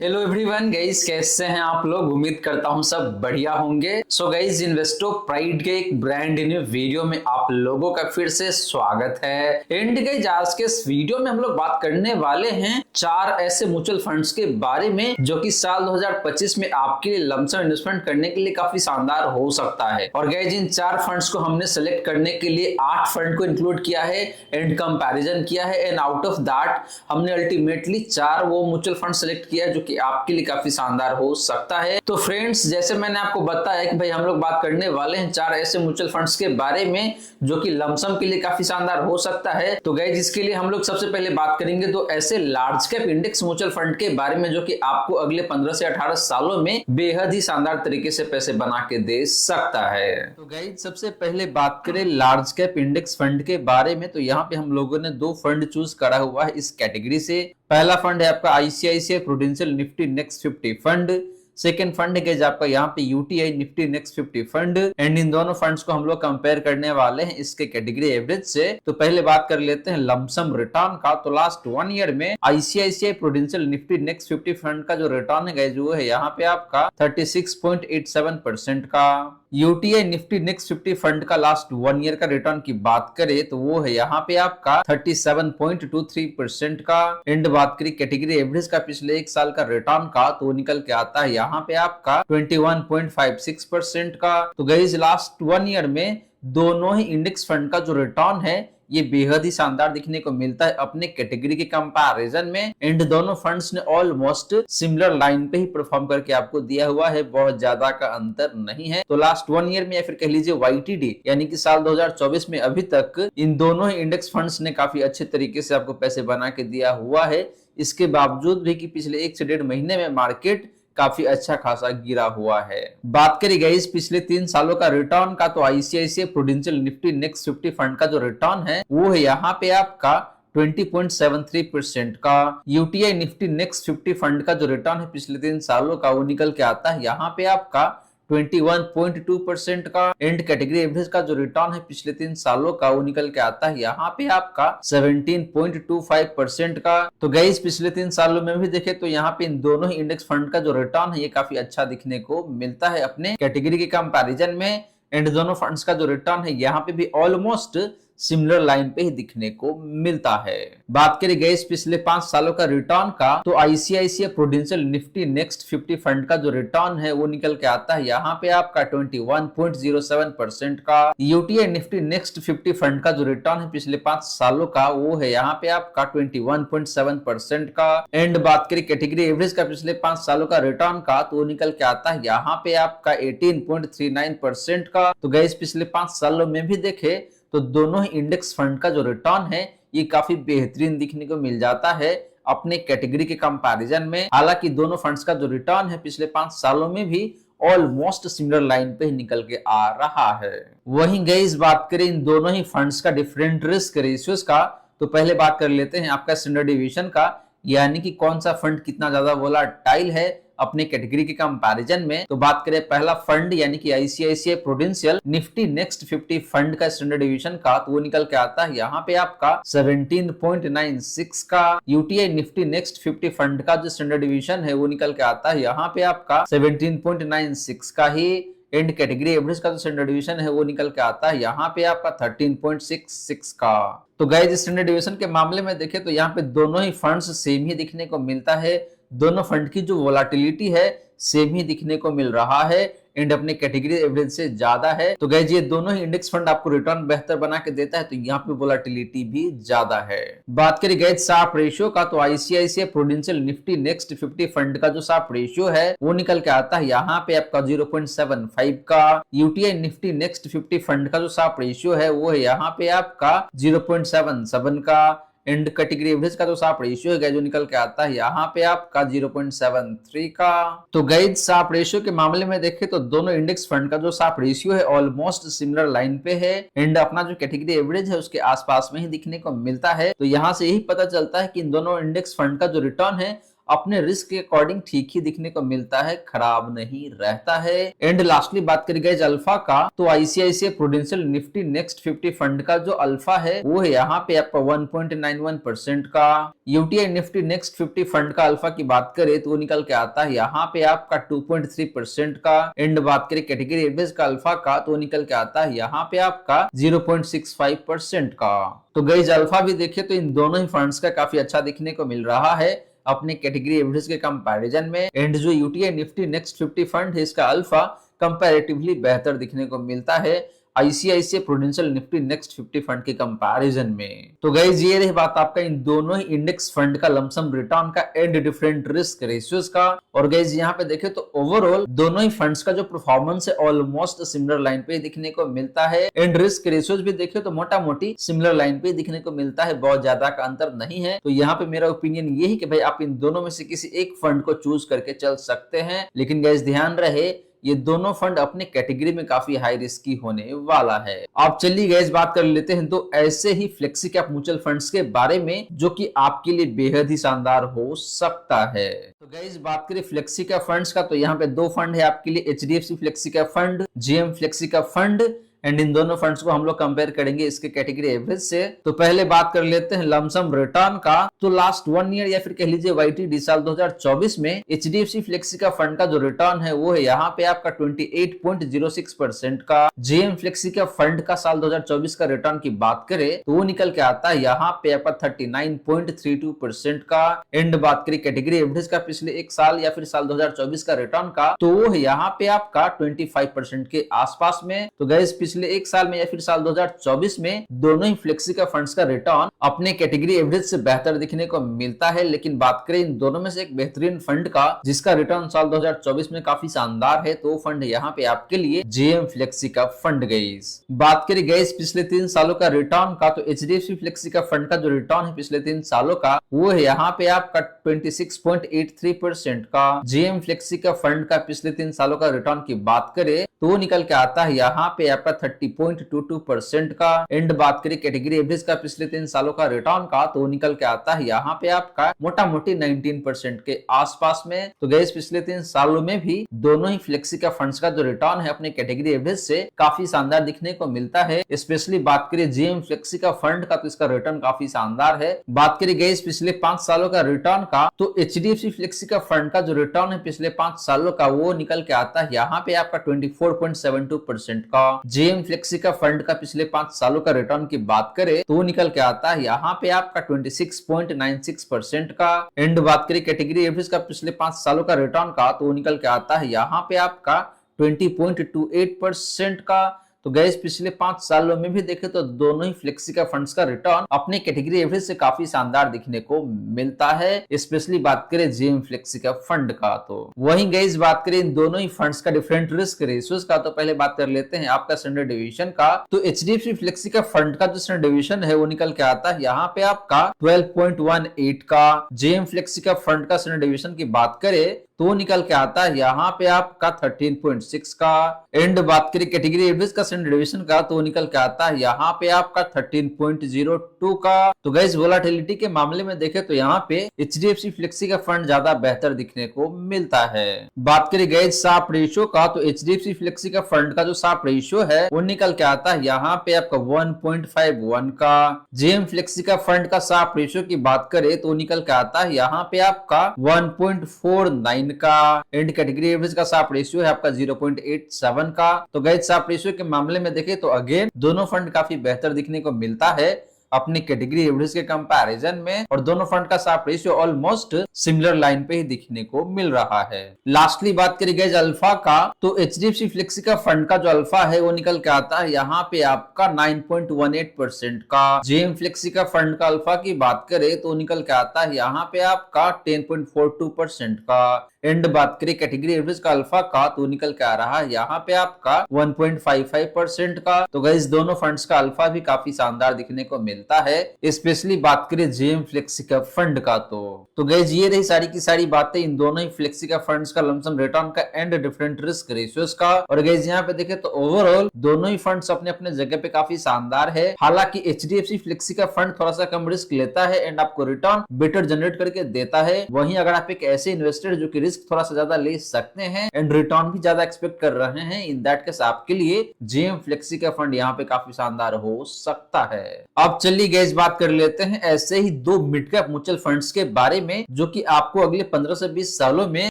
Hello everyone guys, कैसे हैं आप लोग। उम्मीद करता हूं सब बढ़िया होंगे। सो गाइस, इन्वेस्टो प्राइड के एक ब्रांड न्यू वीडियो में आप लोगों का फिर से स्वागत है। एंड गाइस, आज के इस वीडियो में हम लोग बात करने वाले हैं 4 ऐसे म्यूचुअल फंड्स के बारे में जो कि साल 2025 में आपके लिए लमसम इन्वेस्टमेंट करने के लिए काफी शानदार हो सकता है। और गाइस, इन 4 फंड्स को हमने सेलेक्ट करने के लिए 8 फंड को इंक्लूड किया है एंड कंपैरिजन किया है। एंड आउट ऑफ दैट हमने अल्टीमेटली 4 वो म्यूचुअल फंड सेलेक्ट किया है जो कि आपके लिए काफी शानदार हो सकता है। तो फ्रेंड्स, जैसे मैंने आपको बताया कि भाई हम लोग बात करने वाले हैं 4 ऐसे म्यूचुअल फंड्स के बारे में जो कि लमसम के लिए काफी शानदार हो सकता है। तो गाइस, इसके लिए हम लोग सबसे पहले बात करेंगे तो ऐसे large cap index mutual fund के बारे में जो कि आपको अगले 15 से 18 सालों में बेहद ही शानदार तरीके से पैसे बना के दे सकता है। तो गाइस, सबसे पहले बात करें लार्ज कैप इंडेक्स फंड के बारे में, तो यहाँ पे हम लोगों ने 2 फंड चूज करा हुआ है इस कैटेगरी से। पहला फंड है आपका ICICI prudential Nifty next 50 fund. Second fund है आपका यहाँ पे UTI Nifty next 50 fund. And in दोनों फंड्स को हम लोग कंपेयर करने वाले हैं इसके कैटेगरी एवरेज से। तो पहले बात कर लेते हैं लमसम रिटर्न का। तो लास्ट 1 ईयर में ICICI prudential Nifty next 50 fund का जो रिटर्न है वो है यहाँ पे आपका 36.87% का। यूटीआई निफ्टी नेक्स्ट 50 फंड का लास्ट 1 ईयर का रिटर्न की बात करें तो वो है यहाँ पे आपका 37.23% का। एंड बात करें कैटेगरी एवरेज का पिछले 1 साल का रिटर्न का तो वो निकल के आता है यहाँ पे आपका 21.56% का। तो गाइस, लास्ट 1 ईयर में दोनों ही इंडेक्स फंड का जो रिटर्न है ये बेहद ही शानदार दिखने को मिलता है अपने कैटेगरी के कंपैरिजन में। एंड दोनों फंड्स ने ऑलमोस्ट सिमिलर लाइन पे ही परफॉर्म करके आपको दिया हुआ है, बहुत ज्यादा का अंतर नहीं है। तो लास्ट 1 ईयर में या फिर कह लीजिए वाईटीडी यानी कि साल 2024 में अभी तक इन दोनों ही इंडेक्स फंड्स ने काफी अच्छे तरीके से आपको पैसे बना के दिया हुआ है। इसके बावजूद भी कि पिछले 1 से 1.5 महीने में मार्केट काफी अच्छा खासा गिरा हुआ है। बात करी गई इस पिछले 3 सालों का रिटर्न का तो ICICI prudential Nifty next 50 fund का जो रिटर्न है वो है यहाँ पे आपका 20.73% का। यूटीआई निफ्टी नेक्स्ट 50 फंड का जो रिटर्न है पिछले 3 सालों का वो निकल के आता है यहाँ पे आपका 21.2% का। एंड कैटेगरी एवरेज का जो रिटर्न है पिछले 3 सालों का वो निकल के आता है यहाँ पे आपका 17.25% का। तो गाइस, पिछले 3 सालों में भी देखे तो यहाँ पे इन दोनों ही इंडेक्स फंड का जो रिटर्न है ये काफी अच्छा दिखने को मिलता है अपने कैटेगरी के कंपैरिजन में। एंड दोनों फंड्स का जो रिटर्न है यहाँ पे भी ऑलमोस्ट सिमिलर लाइन पे ही दिखने को मिलता है। बात करें गए पिछले 5 सालों का रिटर्न का तो ICICI prudential Nifty next 50 fund का जो रिटर्न है वो निकल के आता है यहाँ पे आपका 21.07% का। यूटीआई निफ्टी नेक्स्ट 50 फंड का जो रिटर्न है पिछले 5 सालों का वो है यहाँ पे आपका 21.7% का। एंड बात करें कैटेगरी एवरेज का पिछले 5 सालों का रिटर्न का तो वो निकल के आता है यहाँ पे आपका 18.39% का। तो गए पिछले 5 सालों में भी देखे तो दोनों ही इंडेक्स फंड का जो रिटर्न है ये काफी बेहतरीन दिखने को मिल जाता है अपने कैटेगरी के कंपैरिजन में। हालांकि दोनों फंड्स का जो रिटर्न है पिछले 5 सालों में भी ऑलमोस्ट सिमिलर लाइन पे ही निकल के आ रहा है। वहीं गाइस, बात करें इन दोनों ही फंड्स का डिफरेंट रिस्क रेशियोज का तो पहले बात कर लेते हैं आपका स्टैंडर्ड डिवीजन का, यानी कि कौन सा फंड कितना ज्यादा वोलाटाइल है अपने कैटेगरी के कंपैरिजन में। तो बात करें पहला फंड यानी कि ICICI prudential Nifty next 50 fund का स्टैंडर्ड डिवीजन का तो वो निकल के आता है यहाँ पे आपका 17.96 का। यूटीआई निफ्टी नेक्स्ट 50 फंड का जो स्टैंडर्ड डिवीजन है वो निकल के आता है यहाँ पे आपका 17.96 का ही। एंड कैटेगरी एवरेज का जो स्टैंडर्ड डिवीजन है वो निकल के आता है यहाँ पे आपका 13.66 का। तो गाइस, स्टैंडर्ड डिवीजन के मामले में देखें तो यहाँ पे दोनों ही फंड्स सेम ही दिखने को मिलता है। दोनों फंड की जो वोलाटिलिटी है सेम ही दिखने को मिल रहा है एंड अपने कैटेगरी एवरेज से ज्यादा है। तो गाइस, ये दोनों ही इंडेक्स फंड आपको रिटर्न बेहतर बना के देता है तो यहाँ पे वोलाटिलिटी भी ज्यादा है। बात करें गाइस शार्प रेशियो का तो ICICI prudential Nifty next 50 fund का जो शार्प रेशियो है वो निकल के आता है यहाँ पे आपका 0.75 का। यूटीआई निफ्टी नेक्स्ट 50 फंड का जो शार्प रेशियो है वो है यहाँ पे आपका 0.77 का। एंड कैटेगरी एवरेज का जो शार्प रेशियो है जो निकल के आता है यहाँ पे आपका 0.73 का। तो गाइस, शार्प रेशियो के मामले में देखें तो दोनों इंडेक्स फंड का जो शार्प रेशियो है ऑलमोस्ट सिमिलर लाइन पे है एंड अपना जो कैटेगरी एवरेज है उसके आसपास में ही दिखने को मिलता है। तो यहाँ से यही पता चलता है कि इन दोनों इंडेक्स फंड का जो रिटर्न है अपने रिस्क के अकॉर्डिंग ठीक ही दिखने को मिलता है, खराब नहीं रहता है। एंड लास्टली बात करी गई अल्फा का, तो ICICI prudential Nifty next 50 fund का जो अल्फा है वो है यहाँ पे आपका 1.91% का। यूटीआई निफ्टी नेक्स्ट 50 फंड का अल्फा की बात करें तो वो निकल के आता है यहाँ पे आपका 2.3% का। एंड बात करें कैटेगरी एवरेज का अल्फा का, तो निकल के आता है यहाँ पे आपका 0.65% का। तो गाइस अल्फा भी देखे तो इन दोनों ही फंड्स का काफी अच्छा दिखने को मिल रहा है अपने कैटेगरी एवरेज के कंपैरिजन में। एंड जो यूटीआई निफ्टी नेक्स्ट 50 फंड है इसका अल्फा कंपैरेटिवली बेहतर दिखने को मिलता है ICICI prudential Nifty next 50 fund के कंपैरिजन में। तो गाइस ये रही बात आपका इन दोनों ही इंडेक्स फंड का लमसम रिटर्न का एंड डिफरेंट रिस्क रेशियोज का। और गाइस यहाँ पे देखें तो ओवरऑल दोनों ही फंड्स का जो परफॉर्मेंस है ऑलमोस्ट सिमिलर लाइन पे दिखने को मिलता है। एंड रिस्क रेशियोज भी देखें तो मोटा मोटी सिमिलर लाइन पे दिखने को मिलता है, बहुत ज्यादा का अंतर नहीं है। तो यहाँ पे मेरा ओपिनियन ये है कि भाई आप इन दोनों में से किसी एक फंड को चूज करके चल सकते हैं, लेकिन गाइस ध्यान रहे ये दोनों फंड अपने कैटेगरी में काफी हाई रिस्की होने वाला है। आप चलिए गाइस बात कर लेते हैं तो ऐसे ही फ्लेक्सी कैप म्यूचुअल फंड्स के बारे में जो कि आपके लिए बेहद ही शानदार हो सकता है। तो गाइस बात करें फ्लेक्सी कैप फंड्स का, तो यहाँ पे दो फंड है आपके लिए, HDFC flexi cap fund, GM flexi cap fund. And in दोनों फंड्स को हम लोग कंपेयर करेंगे इसके कैटेगरी एवरेज से। तो पहले बात कर लेते हैं लमसम रिटर्न का, तो लास्ट 1 ईयर या फिर कह लीजिए वाईटीडी साल 2024 में एचडीएफसी फ्लेक्सी का फंड का जो रिटर्न है वो है यहाँ पे आपका 28.06% का। जेएम फ्लेक्सी का फंड का साल 2024 का रिटर्न की बात करें तो वो निकल के आता है यहाँ पे आपका 39.32% का। एंड बात करें कैटेगरी एवरेज का पिछले एक साल या फिर साल 2024 का रिटर्न का, तो वो है यहाँ पे आपका 25% के आसपास में। तो गाइस पिछले एक साल में या फिर साल 2024 में दोनों ही फ्लेक्सी का फंड्स का रिटर्न अपने कैटेगरी एवरेज से बेहतर दिखने को मिलता है। लेकिन बात करें इन दोनों में से एक बेहतरीन फंड का जिसका रिटर्न साल 2024 में काफी शानदार है, तो फंड यहाँ पे आपके लिए जेएम फ्लेक्सी का फंड। गाइस बात करें गाइस पिछले 3 सालों का रिटर्न का, तो एचडीएफसी फ्लेक्सी का फंड का जो रिटर्न है पिछले 3 सालों का वो है यहाँ पे आपका 26.83% का। जेएम फ्लेक्सी का फंड का पिछले 3 सालों का रिटर्न की बात करें तो वो निकल के आता है यहाँ पे आपका 30.22% का। एंड बात करें कैटेगरी एवरेज का पिछले 3 सालों का रिटर्न का, तो निकल के आता है यहाँ पे आपका मोटा मोटी 19% के आसपास में। तो गाइस पिछले 3 सालों में भी दोनों ही फ्लेक्सी का फंड्स का जो रिटर्न है अपने कैटेगरी एवरेज से काफी शानदार दिखने को मिलता है। स्पेशली बात करें जेएम फ्लेक्सी का फंड का, तो इसका रिटर्न काफी शानदार है। बात करें गाइस पिछले 5 सालों का रिटर्न का, तो एचडीएफसी फ्लेक्सी का फंड का जो रिटर्न है पिछले 5 सालों का वो निकल के आता है यहाँ पे आपका 24.72% का। जेएम फ्लेक्सी का फंड का पिछले 5 सालों का रिटर्न की बात करें तो निकल के आता है यहाँ पे आपका 26.96% का। एंड बात करें कैटेगरी एवरेज का पिछले 5 सालों का रिटर्न का, तो निकल के आता है यहाँ पे आपका 20.28% का। तो गैस पिछले 5 सालों में भी देखे तो दोनों ही फ्लेक्सी का फंड्स का रिटर्न अपने कैटेगरी एवरेज से काफी शानदार दिखने को मिलता है। स्पेशली बात करें जेएम फ्लेक्सी का फंड का, तो वहीं गैस बात करें इन दोनों ही फंड्स का डिफरेंट रिस्क रेशियोज का, तो पहले बात कर लेते हैं आपका स्टैंडर्ड डिवीजन का। तो एचडीएफसी फ्लेक्सी का फंड का जो स्टैंडर्ड डिवीजन है वो निकल के आता है यहाँ पे आपका 12.18 का। जेएम फ्लेक्सी का फंड का स्टैंडर्ड डिवीजन की बात करें तो निकल के आता है यहाँ पे आपका 13.6 का। एंड बात करें कैटेगरी एवरेज का स्टैंडर्ड डिवीजन का, तो निकल के आता है यहाँ पे आपका 13.02 का। तो गाइस वोलेटिलिटी के मामले में देखें तो यहाँ पे एचडीएफसी फ्लेक्सी का फंड ज्यादा बेहतर दिखने को मिलता है। बात करें गाइस साप रेशियो का, तो एचडीएफसी फ्लेक्सी का फंड का जो साप रेशियो है वो निकल के आता है यहाँ पे आपका 1.51 का। जेएम फ्लेक्सी का फंड का साप रेशियो की बात करें तो निकल के आता है यहाँ पे आपका 1.49 का। एंड कैटेगरी एवरेज का साप रेशियो है आपका 0.87 का। तो गाइस साप रेशियो के मामले में देखें तो अगेन दोनों फंड काफी बेहतर दिखने को मिलता है अपनी कैटेगरी एवरेज के कंपैरिजन में, और दोनों फंड का Sharpe ratio almost similar line पे ही दिखने को मिल रहा है। लास्टली बात करी गई अल्फा का, तो एचडीएफसी फ्लेक्सी का फंड का जो अल्फा है वो निकल के आता है यहाँ पे आपका 9.18% का। जेएम फ्लेक्सी का फंड का अल्फा की बात करें तो निकल के आता है यहाँ पे आपका 10.42% का। एंड बात करें कैटेगरी एवरेज का अल्फा का, तो निकल के आ रहा है यहाँ पे आपका 1.55% का। तो गाइस दोनों फंड्स का अल्फा भी काफी शानदार दिखने को मिलता मिलता है, स्पेशली बात करें जेएम फ्लेक्सी कैप फंड का। तो गाइस ये रही सारी की सारी बातें इन दोनों ही फ्लेक्सी कैप फंड्स का लमसम रिटर्न का एंड डिफरेंट रिस्क रेशियोज का। और गाइस यहाँ पे देखें तो ओवरऑल दोनों ही फंड्स अपने अपने जगह पे काफी शानदार है। हालांकि एचडीएफसी फ्लेक्सी का फंड थोड़ा सा कम रिस्क लेता है एंड आपको रिटर्न बेटर जनरेट करके देता है। वहीं अगर आप एक ऐसे इन्वेस्टर जो कि रिस्क थोड़ा सा ज्यादा ले सकते हैं एंड रिटर्न भी ज्यादा एक्सपेक्ट कर रहे हैं, इन दैट केस आपके लिए जेएम फ्लेक्सी का फंड यहाँ पे काफी शानदार हो सकता है। अब चलिए गाइस बात कर लेते हैं ऐसे ही दो मिड कैप म्यूचुअल फंड्स के बारे में जो कि आपको अगले 15 से 20 सालों में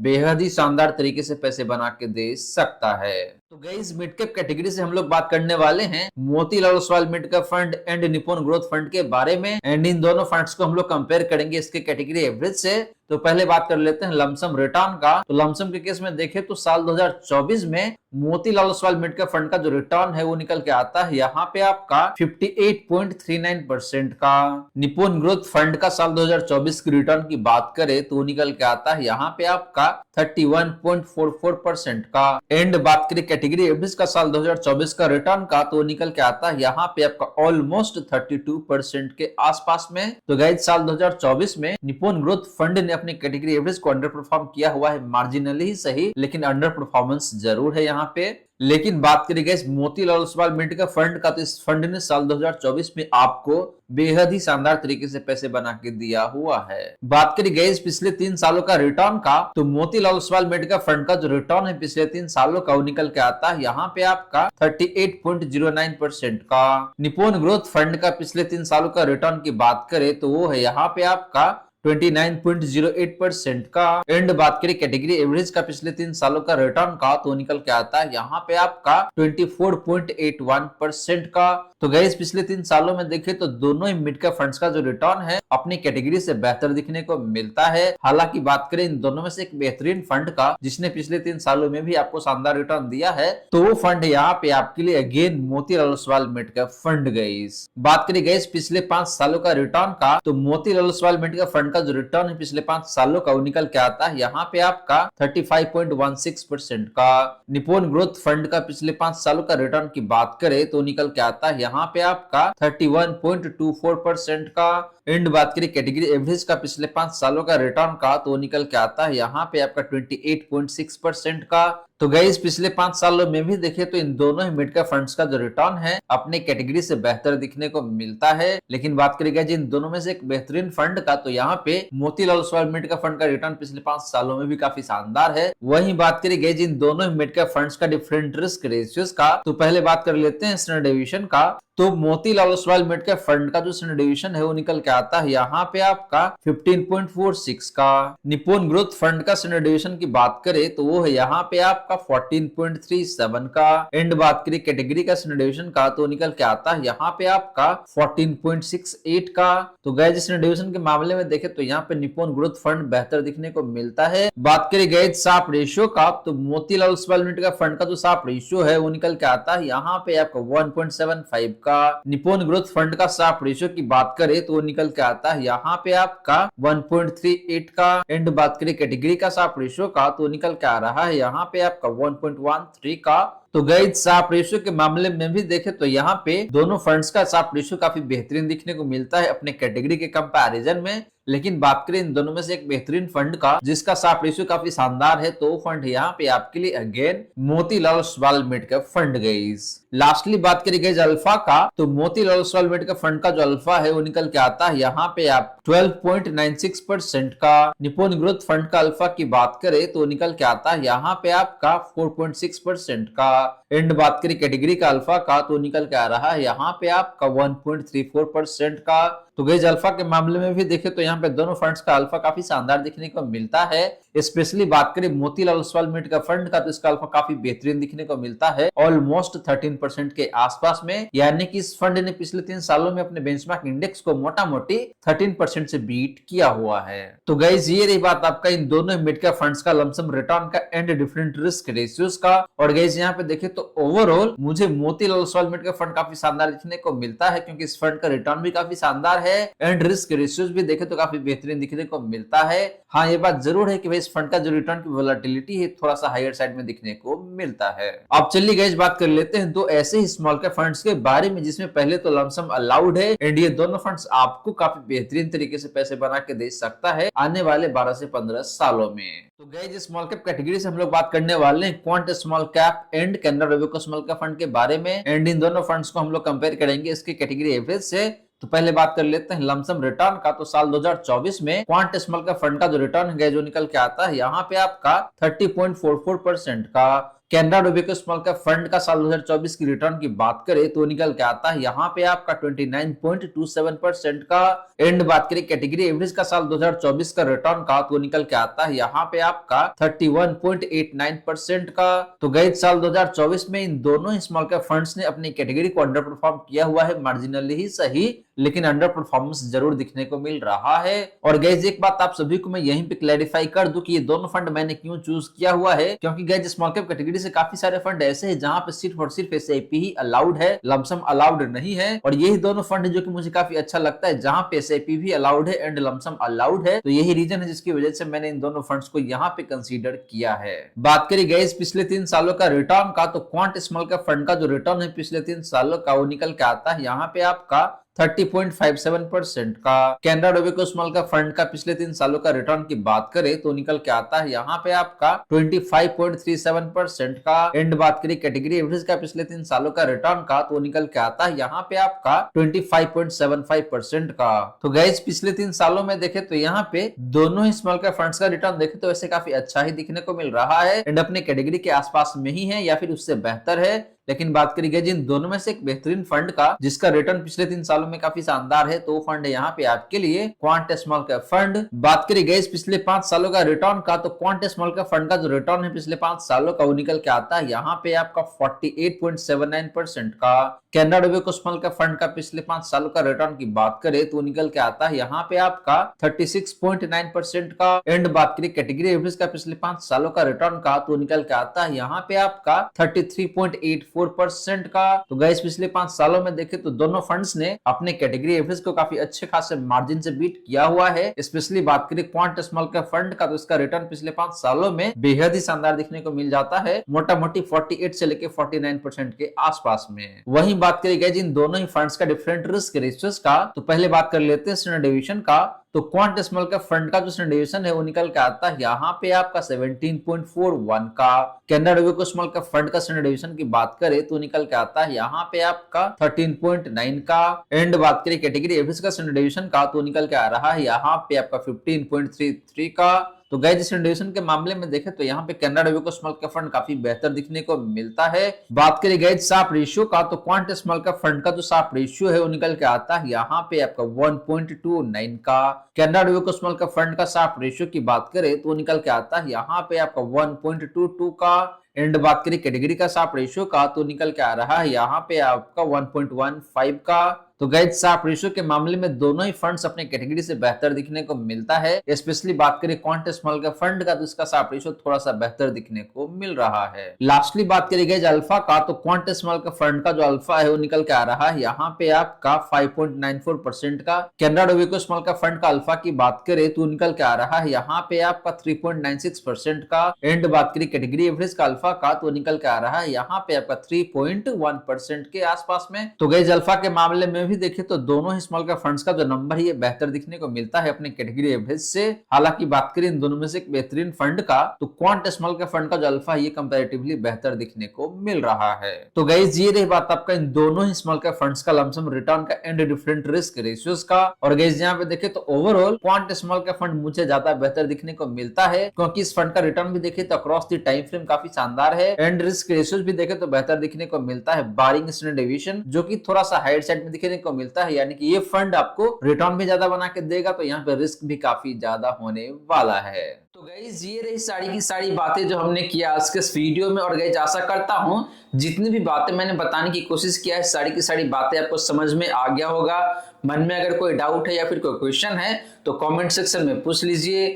बेहद ही शानदार तरीके से पैसे बना के दे सकता है। तो गाइस मिड कैप कैटेगरी से हम लोग बात करने वाले हैं Motilal Oswal mid cap fund and Nippon growth fund के बारे में एंड इन दोनों फंड्स को हम लोग कंपेयर करेंगे इसके कैटेगरी एवरेज से। तो पहले बात कर लेते हैं लमसम रिटर्न का। तो लमसम के केस में देखें तो साल 2024 में Motilal Oswal mid cap fund का जो रिटर्न है वो निकल के आता है यहाँ पे आपका 58.39% का। निप्पॉन ग्रोथ फंड का साल 2024 की रिटर्न की बात करें तो निकल के आता है यहाँ पे आपका 31.44% का। एंड बात करें कैटेगरी एवरेज का साल 2024 का रिटर्न का तो निकल के आता है यहाँ पे आपका ऑलमोस्ट 32% के आसपास में। तो गाइस साल 2024 में निप्पॉन ग्रोथ फंड ने अपनी कैटेगरी एवरेज को अंडर परफॉर्म किया हुआ है, मार्जिनली ही सही लेकिन अंडर परफॉर्मेंस जरूर है यहाँ पे। लेकिन बात करें guys Motilal Oswal mid cap fund का तो इस फंड ने साल 2024 में आपको बेहद ही शानदार तरीके से पैसे बना के दिया हुआ है। बात करें गाइस पिछले 3 सालों का रिटर्न का तो Motilal Oswal mid cap fund का जो रिटर्न है पिछले 3 सालों का वो निकल के आता है यहाँ पे आपका 38.09% का। निप्पॉन ग्रोथ फंड का पिछले 3 सालों का रिटर्न की बात करें तो वो है यहाँ पे आपका 29.08% का। एंड बात करें कैटेगरी एवरेज का पिछले 3 सालों का रिटर्न का तो निकल के आता है यहाँ पे आपका 24.81% का। तो गाइस पिछले 3 सालों में देखें तो दोनों ही मिड कैप फंड्स का जो रिटर्न है अपनी कैटेगरी से बेहतर दिखने को मिलता है। हालांकि बात करें इन दोनों में से एक बेहतरीन फंड का जिसने पिछले 3 सालों में भी आपको शानदार रिटर्न दिया है तो वो फंड यहाँ पे आपके लिए again Motilal Oswal mid cap fund. Guys बात करें गाइस पिछले 5 सालों का रिटर्न का तो Motilal Oswal mid cap fund का जो रिटर्न है पिछले 5 सालों का वो निकल के आता है यहाँ पे आपका 35.16% का। निप्पॉन ग्रोथ फंड का पिछले 5 सालों का रिटर्न की बात करें तो निकल के आता है यहाँ पे आपका 31.24% का। एंड बात करें कैटेगरी एवरेज का पिछले 5 सालों का रिटर्न का तो निकल के आता है यहाँ पे आपका 28.6% का। तो गाइस पिछले 5 सालों में भी देखे तो इन दोनों ही मिड कैप फंड्स का जो रिटर्न है अपने कैटेगरी से बेहतर दिखने को मिलता है। लेकिन बात करेगा जी इन दोनों में से एक बेहतरीन फंड का तो यहाँ पे Motilal Oswal mid cap fund का रिटर्न पिछले 5 सालों में भी काफी शानदार है। वहीं बात करेगी जी इन दोनों ही मिड कैप फंड्स का डिफरेंट रिस्क रेशियोज का तो पहले बात कर लेते हैं स्टैंडर्ड डेविएशन का। तो Motilal Oswal mid cap fund का जो स्टैंडर्ड डेविएशन है वो निकल के आता है यहाँ पे आपका 15.46 का। निप्पॉन ग्रोथ फंड का स्टैंडर्ड डेविएशन की बात करें तो वो है यहाँ पे आपका 14.37 का। एंड बात करें कैटेगरी का स्टैंडर्ड डेविएशन का तो निकल के आता है यहाँ पे आपका 14.68 का। तो गाइस स्टैंडर्ड डेविएशन के मामले में देखें तो यहाँ पे निप्पॉन ग्रोथ फंड बेहतर दिखने को मिलता है। बात करें गाइस शार्प रेशियो का तो Motilal Oswal mid cap fund का जो शार्प रेशियो है वो निकल के आता है यहाँ पे आपका 1.75 का। निप्पॉन ग्रोथ फंड का शार्प रेशियो की बात करें तो वो निकल के आता है यहाँ पे आपका 1.38 का। एंड बात करें कैटेगरी का शार्प रेशियो का तो निकल के आ रहा है यहाँ पे आपका 1.13 का। तो गाइस शार्प रेशियो के मामले में भी देखें तो यहाँ पे दोनों फंड्स का शार्प रेशियो काफी बेहतरीन दिखने को मिलता है अपने कैटेगरी के कंपैरिजन में। लेकिन बात करें इन दोनों में से एक बेहतरीन फंड का जिसका शार्प रेशियो काफी शानदार है तो फंड यहाँ पे आपके लिए again Motilal Oswal mid cap fund. Guys lastly बात करी गई अल्फा का तो Motilal Oswal mid cap fund का जो अल्फा है वो निकल के आता है यहाँ पे आप 12.96% का। निप्पॉन ग्रोथ फंड का अल्फा की बात करें तो निकल के आता है यहाँ पे आपका 4.6% का। एंड बात करें कैटेगरी का अल्फा का तो निकल के आ रहा है यहाँ पे आपका 1.34% का। तो गाइस अल्फा के मामले में भी देखें तो यहाँ पे दोनों फंड्स का अल्फा काफी शानदार दिखने को मिलता है। स्पेशली बात करें Motilal Oswal mid cap fund का तो इसका अल्फा काफी बेहतरीन दिखने को मिलता है ऑलमोस्ट 13% के आसपास में। यानी कि इस फंड ने पिछले 3 सालों में अपने बेंचमार्क इंडेक्स को मोटा मोटी 13% से बीट किया हुआ है। तो गाइस ये रही बात आपका इन दोनों मिड कैप फंड्स का लमसम रिटर्न का एंड डिफरेंट रिस्क रेशियोज का। और गाइस यहाँ पे देखें तो ओवरऑल मुझे Motilal Oswal mid cap fund काफी शानदार दिखने को मिलता है क्योंकि इस फंड का रिटर्न भी काफी शानदार है है एंड रिस्क रेशियोज भी देखे तो काफी बेहतरीन दिखने को मिलता है। हाँ, ये बात जरूर है कि भाई इस फंड का जो रिटर्न की वोलेटिलिटी है थोड़ा सा हायर साइड में दिखने को मिलता है। अब चलिए गाइस बात कर लेते हैं दो ऐसे ही स्मॉल कैप फंड्स के बारे में जिसमें पहले तो लमसम अलाउड है एंड ये दोनों फंड्स आपको काफी बेहतरीन तरीके से पैसे बना के दे सकता है आने वाले 12 से 15 सालों में। तो गाइस स्मॉल कैप कैटेगरी से हम लोग बात करने वाले हैं quant small cap and Canara Robeco small cap fund के बारे में एंड इन दोनों फंड्स को हम लोग कंपेयर करेंगे इसके कैटेगरी एवरेज से। तो पहले बात कर लेते हैं लमसम रिटर्न का। तो साल 2024 में क्वांट स्मॉल कैप फंड का जो रिटर्न है जो निकल के आता है यहाँ पे आपका 30.44% का। Canara Robeco small cap fund का साल 2024 की रिटर्न की बात करें तो निकल के आता है यहाँ पे आपका 29.27% का। एंड बात करें कैटेगरी एवरेज का साल 2024 का रिटर्न का तो निकल के आता है यहाँ पे आपका 31.89% का। तो गए साल 2024 में इन दोनों स्मॉल कैप फंड्स ने अपनी कैटेगरी को अंडर परफॉर्म किया हुआ है, मार्जिनली ही सही लेकिन अंडर परफॉर्मेंस जरूर दिखने को मिल रहा है। और गाइस एक बात आप सभी को मैं यहीं पे क्लैरिफाई कर दूं कि ये दोनों फंड मैंने क्यों चूज किया हुआ है, क्योंकि गाइस स्मॉल कैप कैटेगरी से काफी सारे फंड ऐसे हैं जहां पे सिर्फ और सिर्फ एसआईपी ही अलाउड है, लमसम अलाउड नहीं है। और यही दोनों फंड है जो कि मुझे काफी अच्छा लगता है जहां पे एसआईपी भी अलाउड है एंड लमसम अलाउड है। तो यही रीजन है जिसकी वजह से मैंने इन दोनों फंड्स को यहाँ पे कंसीडर किया है। बात करें गाइस पिछले 3 सालों का रिटर्न का तो क्वांट स्मॉल कैप फंड का जो रिटर्न है पिछले 3 सालों का वो निकल के आता है यहाँ पे आपका 30.57% का। Canara Robeco small cap fund का पिछले 3 सालों का रिटर्न की बात करें तो निकल के आता है यहाँ पे आपका 25.37% का। एंड बात करें कैटेगरी एवरेज का पिछले 3 सालों का रिटर्न का तो निकल के आता है यहाँ पे आपका 25.75% का। तो गाइस पिछले 3 सालों में देखे तो यहाँ पे दोनों ही स्मॉल कैप फंड्स का रिटर्न देखे तो वैसे काफी अच्छा ही दिखने को मिल रहा है एंड अपने कैटेगरी के आसपास में ही है या फिर उससे बेहतर है। लेकिन बात करी गई जिन दोनों में से एक बेहतरीन फंड का जिसका रिटर्न पिछले 3 सालों में काफी शानदार है तो वो फंड है यहाँ पे आपके लिए क्वांट स्मॉल कैप फंड। बात करी गई पिछले 5 सालों का रिटर्न का तो क्वांट स्मॉल कैप फंड का जो रिटर्न है पिछले 5 सालों का वो निकल के आता है यहाँ पे आपका 48.79% का। Canara Robeco small cap fund का पिछले 5 सालों का रिटर्न की बात करें तो निकल के आता है यहाँ पे आपका 36.9% का। एंड बात करें कैटेगरी एवरेज का पिछले 5 सालों का रिटर्न का तो निकल के आता है यहाँ पे आपका 33.84% का। तो गाइस पिछले 5 सालों में देखे तो दोनों फंड्स ने अपने कैटेगरी एवरेज को काफी अच्छे खासे मार्जिन से बीट किया हुआ है। स्पेशली बात करें क्वांट स्मॉल कैप फंड का तो इसका रिटर्न पिछले 5 सालों में बेहद ही शानदार दिखने को मिल जाता है, मोटा मोटी 48 से लेके 49% के आसपास में। वहीं बात करी गई जिन दोनों ही फंड्स का डिफरेंट रिस्क रेशियोज का तो पहले बात कर लेते हैं स्टैंडर्ड डेविएशन का। तो क्वांट स्मॉल कैप फंड का जो स्टैंडर्ड डेविएशन है वो निकल के आता है यहाँ पे आपका 17.41 का। Canara Robeco small cap fund का स्टैंडर्ड डेविएशन की बात करें तो निकल के आता है यहाँ पे आपका 13.9 का। एंड बात करें कैटेगरी एवरेज का स्टैंडर्ड डेविएशन का तो निकल के आ रहा है यहाँ पे आपका 15.33 का। तो गाइस स्टैंडर्ड डेविएशन के मामले में देखें तो यहाँ पे Canara Robeco small cap fund काफी बेहतर दिखने को मिलता है। बात करें गाइस शार्प रेशियो का तो क्वांट स्मॉल कैप फंड का जो शार्प रेशियो है वो निकल के आता है यहाँ पे आपका 1.29 का। Canara Robeco small cap fund का शार्प रेशियो की बात करें तो निकल के आता है यहाँ पे आपका 1.22 का। एंड बात करें कैटेगरी का शार्प रेशियो का तो निकल के आ रहा है यहाँ पे आपका 1.15 का। तो गाइस शार्प रेशियो के मामले में दोनों ही फंड्स अपने कैटेगरी से बेहतर दिखने को मिलता है। स्पेशली बात करें क्वांट स्मॉल कैप फंड का तो इसका शार्प रेशियो थोड़ा सा बेहतर दिखने को मिल रहा है। लास्टली बात करी गई अल्फा का तो क्वांट स्मॉल कैप फंड का जो अल्फा है वो निकल के आ रहा है यहाँ पे आपका 5.94% का। Canara Robeco small cap fund का अल्फा की बात करें तो निकल के आ रहा है यहाँ पे आपका 3.96% का। एंड बात करें कैटेगरी एवरेज का अल्फा का तो निकल के आ रहा है यहाँ पे आपका 3.1% के आसपास में। तो गाइस अल्फा के मामले में भी देखे तो दोनों ही स्मॉल कैप फंड्स का जो नंबर है बेहतर दिखने को मिलता है अपने कैटेगरी एवरेज से। हालांकि बात करें इन दोनों में से एक बेहतरीन फंड का तो क्वांट स्मॉल कैप फंड का जो अल्फा है कंपैरेटिवली बेहतर दिखने को मिल रहा है। तो गाइस ये रही बात आपका इन दोनों ही स्मॉल कैप फंड्स का लमसम रिटर्न का एंड डिफरेंट रिस्क रेशियोज का। और गाइस यहाँ पे देखे तो overall quant small cap fund मुझे ज्यादा बेहतर दिखने को मिलता है क्योंकि इस फंड का रिटर्न भी देखे तो अक्रॉस द टाइम फ्रेम काफी शानदार है एंड रिस्क रेशियोज भी देखे तो बेहतर दिखने को मिलता है बारिंग स्टैंडर्ड डेविएशन जो कि थोड़ा सा हाइट साइड में दिखने को मिलता है। यानी कि ये फंड आपको रिटर्न भी ज्यादा बना के देगा तो यहाँ पे रिस्क भी काफी ज्यादा होने वाला है। तो गाइस ये रही सारी की सारी बातें जो हमने किया आज के इस वीडियो में। और गाइस आशा करता हूँ जितनी भी बातें मैंने बताने की कोशिश किया है सारी की सारी बातें आपको समझ में आ गया होगा। मन में अगर कोई डाउट है या फिर कोई क्वेश्चन है तो कमेंट सेक्शन में पूछ लीजिए।